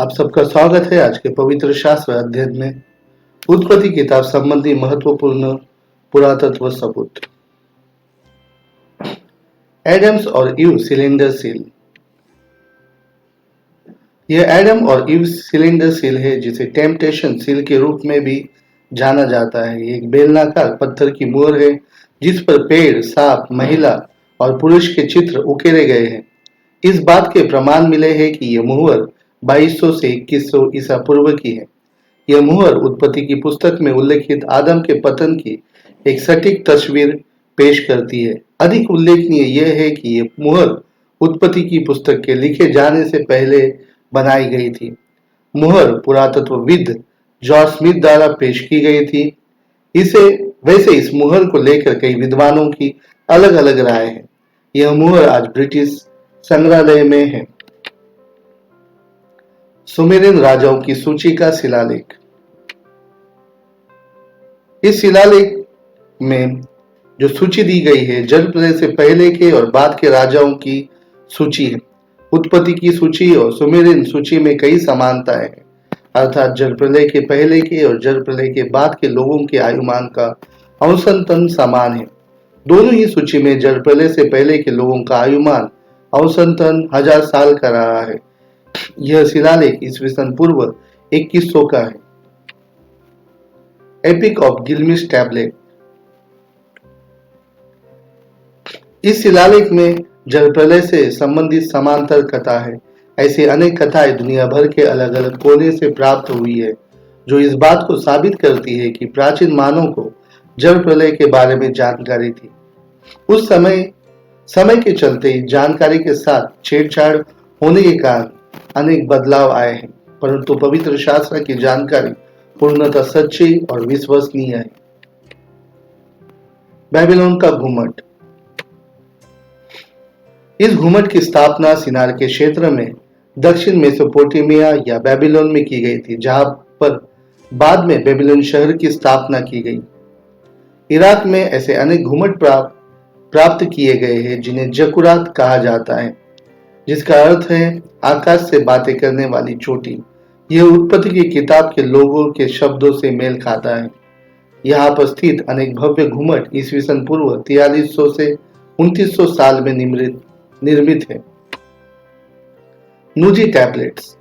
आप सबका स्वागत है आज के पवित्र शास्त्र अध्ययन में। उत्पत्ति किताब संबंधी महत्वपूर्ण पुरातत्व सबूत। एडम्स और ईव सिलेंडर सील। यह एडम और ईव सिलेंडर सील है, जिसे टेम्पटेशन सील के रूप में भी जाना जाता है। एक बेलनाकार पत्थर की मोहर है जिस पर पेड़, सांप, महिला और पुरुष के चित्र उकेरे गए हैं। इस बात के प्रमाण मिले हैं कि यह मुहर 2200 से 2100 ईसा पूर्व की है। यह मुहर उत्पत्ति की पुस्तक में उल्लेखित आदम के पतन की एक सटीक तस्वीर पेश करती है। अधिक उल्लेखनीय यह है कि यह मुहर उत्पत्ति की पुस्तक के लिखे जाने से पहले बनाई गई थी। मुहर पुरातत्वविद जॉर्ज स्मिथ द्वारा पेश की गई थी। वैसे इस मुहर को लेकर कई विद्वानों की अलग अलग राय है। यह मुहर आज ब्रिटिश संग्रहालय में है। सुमेरियन राजाओं की सूची का शिलालेख। इस शिलालेख में जो सूची दी गई है, जलप्रलय से पहले के और बाद के राजाओं की सूची है। उत्पत्ति की सूची और सुमेरियन सूची में कई समानताएं हैं, अर्थात जलप्रलय के पहले के और जलप्रलय के बाद के लोगों के आयुमान का औसतन समान है। दोनों ही सूची में जलप्रलय से पहले के लोगों का आयुमान औसतन 1000 साल का रहा है। यह शिलालेख ईस्वीसन पूर्व 2100 का है। Epic of Gilgamesh tablet. इस शिलालेख में जलप्रलय से संबंधित समांतर कथा है। ऐसी अनेक कथाएं दुनिया भर के अलग अलग कोने से प्राप्त हुई है, जो इस बात को साबित करती है कि प्राचीन मानव को जलप्रलय के बारे में जानकारी थी। उस समय के चलते जानकारी के साथ छेड़छाड़ होने के कारण अनेक बदलाव आए हैं, परंतु पवित्र शास्त्र की जानकारी पूर्णतः सच्ची और विश्वसनीय है। बेबीलोन का घुमट। इस घुमट की स्थापना सिनार के क्षेत्र में दक्षिण मेसोपोटामिया या बेबीलोन में की गई थी, जहां पर बाद में बेबीलोन शहर की स्थापना की गई। इराक में ऐसे अनेक घुमट प्राप्त किए गए हैं जिन्हें जकुरात कहा जाता है, जिसका अर्थ है आकाश से बातें करने वाली चोटी। यह उत्पत्ति की किताब के लोगों के शब्दों से मेल खाता है। यहाँ पर स्थित अनेक भव्य घुमट ईस्वीसन पूर्व 4300 से 2900 साल में निर्मित है। Nuzee tablets.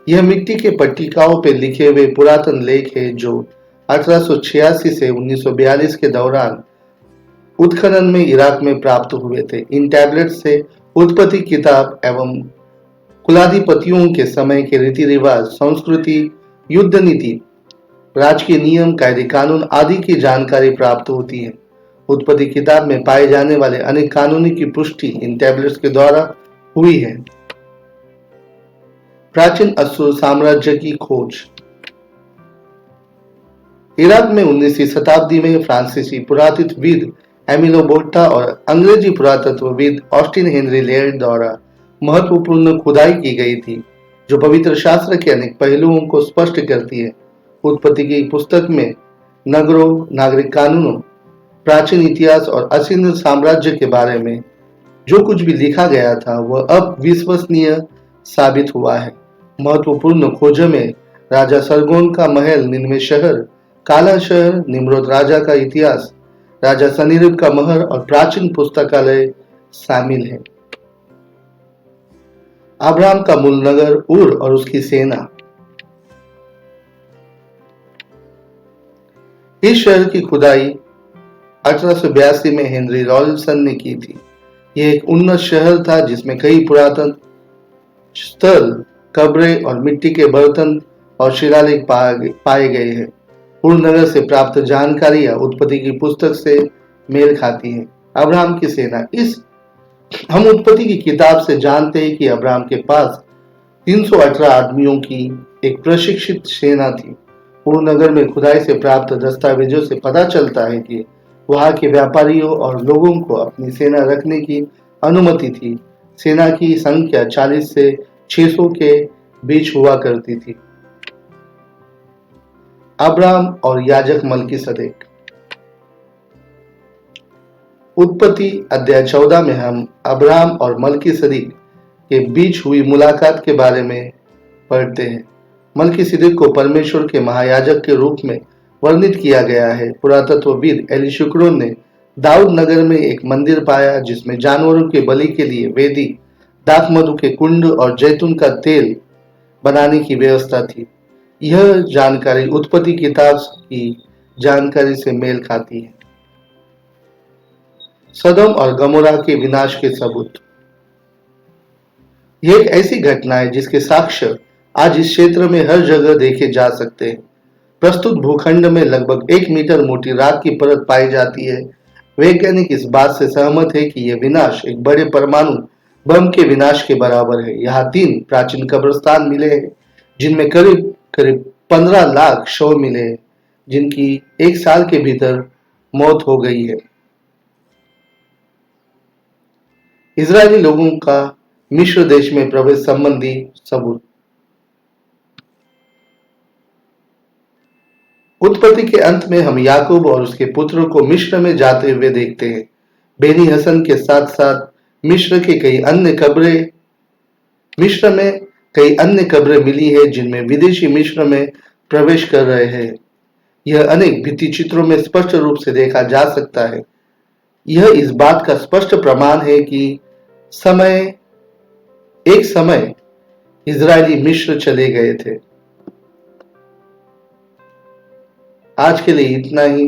यह मिट्टी के पट्टिकाओं पर लिखे हुए पुरातन लेख है जो 1886 से 1942 के दौरान उत्खनन में इराक में प्राप्त हुए थे। इन टैबलेट से उत्पत्ति किताब एवं कुलाधिपतियों के समय के रीति रिवाज, संस्कृति, युद्ध नीति, राजकीय नियम, कायदे कानून आदि की जानकारी प्राप्त होती है। उत्पत्ति किताब में पाए जाने वाले अनेक कानूनों की पुष्टि इन टैबलेट्स के द्वारा हुई है। प्राचीन अश्शूर साम्राज्य की खोज। इराक में 19वीं शताब्दी में फ्रांसीसी पुरातत्वविद एमिलो बोट्टा और अंग्रेजी पुरातत्वविद ऑस्टिन हेनरी लेयर्ड द्वारा महत्वपूर्ण खुदाई की गई थी, जो पवित्र शास्त्र के अनेक पहलुओं को स्पष्ट करती है। उत्पत्ति की पुस्तक में नगरों, नागरिक कानूनों, प्राचीन इतिहास और असीन साम्राज्य के बारे में जो कुछ भी लिखा गया था वह अब विश्वसनीय साबित हुआ है। महत्वपूर्ण खोजों में राजा सरगोन का महल, निनवे शहर, काला शहर, निम्रोद राजा का इतिहास, राजा सनीरिब का महल और प्राचीन पुस्तकालय शामिल है। अब्राहम का मूल नगर उर और उसकी सेना। इस शहर की खुदाई 1882 में हेनरी रॉलिंसन ने की थी। यह एक उन्नत शहर था जिसमें कई पुरातन स्थल, कब्रें और मिट्टी के बर्तन और शिलालेख पाए गए हैं। उर नगर से प्राप्त जानकारियां उत्पत्ति की पुस्तक से मेल खाती हैं। अब्राहम की सेना। हम उत्पत्ति की किताब से जानते हैं कि अब्राहम के पास 318 आदमियों की एक प्रशिक्षित सेना थी। उर नगर में खुदाई से प्राप्त दस्तावेजों से पता चलता है कि वहां के व्यापारियों और लोगों को अपनी सेना रखने की अनुमति थी। सेना की संख्या 40 से 600 के बीच हुआ करती थी। अब्राहम और याजक मल्कीसदेक। उत्पत्ति अध्याय 14 में हम अब्राहम और मल्कीसदेक के बीच हुई मुलाकात के बारे में पढ़ते हैं। मल्कीसिदक को परमेश्वर के महायाजक के रूप में वर्णित किया गया है। पुरातत्वविद एलिशुक्रोन ने दाऊद नगर में एक मंदिर पाया जिसमें जानवरों के बलि के लिए वेदी, दाख मधु के कुंड और जैतून का तेल बनाने की व्यवस्था थी। यह जानकारी उत्पत्ति किताब की जानकारी से मेल खाती है। सदोम और गमोरा के विनाश के सबूत। यह एक ऐसी घटना है जिसके साक्ष्य आज इस क्षेत्र में हर जगह देखे जा सकते हैं। प्रस्तुत भूखंड में लगभग 1 मीटर मोटी राख की परत पाई जाती है। वैज्ञानिक इस बात से सहमत है कि यह विनाश एक बड़े परमाणु बम के विनाश के बराबर है। यहाँ 3 प्राचीन कब्रिस्तान मिले हैं जिनमें करीब करीब 15 लाख शव मिले हैं जिनकी 1 साल के भीतर मौत हो गई है। इजरायली लोगों का मिस्र देश में प्रवेश संबंधी सबूत। उत्पत्ति के अंत में हम याकूब और उसके पुत्रों को मिस्र में जाते हुए देखते हैं। बेनी हसन के साथ साथ मिस्र में कई अन्य कब्रें मिली है जिनमें विदेशी मिस्र में प्रवेश कर रहे हैं। यह अनेक भित्ति चित्रों में स्पष्ट रूप से देखा जा सकता है। यह इस बात का स्पष्ट प्रमाण है कि एक समय इजरायली मिस्र चले गए थे। आज के लिए इतना ही।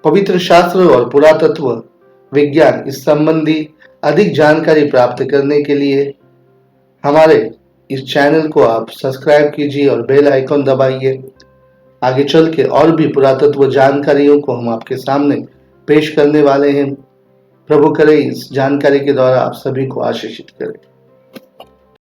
पवित्र शास्त्र और पुरातत्व विज्ञान इस संबंधी अधिक जानकारी प्राप्त करने के लिए हमारे इस चैनल को आप सब्सक्राइब कीजिए और बेल आइकन दबाइए। आगे चल के और भी पुरातत्व जानकारियों को हम आपके सामने पेश करने वाले हैं। प्रभु करे इस जानकारी के द्वारा आप सभी को आशीषित करें।